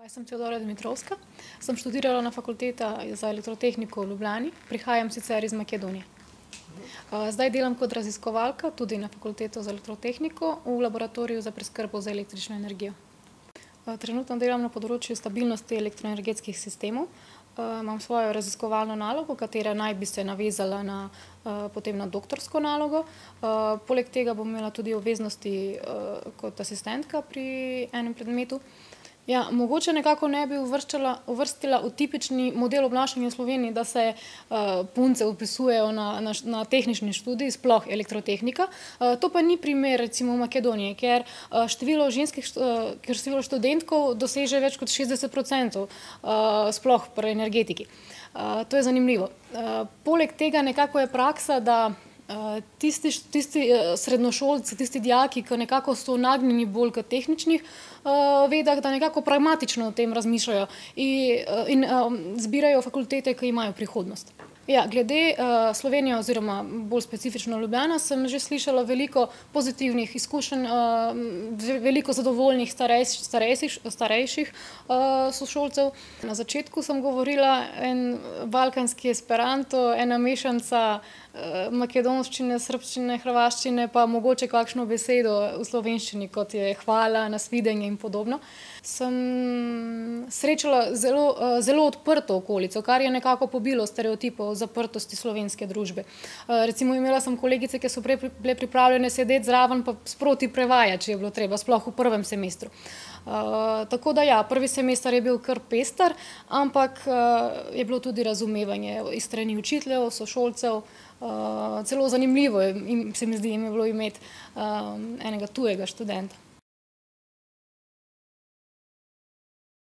Jaz sem Teodora Dimitrovska, sem študirala na fakulteta za elektrotehniko v Ljubljani, prihajam sicer iz Makedonije. Zdaj delam kot raziskovalka tudi na fakulteto za elektrotehniko v laboratoriju za preskrbo z električno energijo. Trenutno delam na področju stabilnosti elektroenergetskih sistemov. Imam svojo raziskovalno nalogo, katera naj bi se navezala potem na doktorsko nalogo. Poleg tega bom imela tudi obveznosti kot asistentka pri enem predmetu. Ja, mogoče nekako ne bi uvrstila v tipični model obnašanja v Sloveniji, da se punce vpisujejo na tehnični študij, sploh elektrotehnika. To pa ni primer recimo v Makedoniji, ker število študentov doseže več kot 60%, sploh pri energetiki. To je zanimivo. Poleg tega nekako je praksa, da tisti srednjošolci, tisti dijaki, ki nekako so nagnjeni bolj k tehničnih vedah, da nekako pragmatično o tem razmišljajo in zbirajo fakultete, ki imajo prihodnost. Ja, glede Slovenije oziroma bolj specifično Ljubljana sem že slišala veliko pozitivnih izkušenj, veliko zadovoljnih starejših sošolcev. Na začetku sem govorila en balkanski esperanto, ena mešanca makedonščine, srbščine, hrvaščine, pa mogoče kakšno besedo v slovenščini, kot je hvala, nasvidenje in podobno. Sem srečala zelo odprto okolico, kar je nekako pobilo stereotipov o zaprtosti slovenske družbe. Recimo imela sem kolegice, ki so bile pripravljene sedeti zraven pa sproti prevajati, če je bilo treba, sploh v prvem semestru. Tako da ja, prvi semester je bil kar pester, ampak je bilo tudi razumevanje iz strani učiteljev, sošolcev. Celo zanimivo se mi zdi, jim je bilo imeti enega tujega študenta.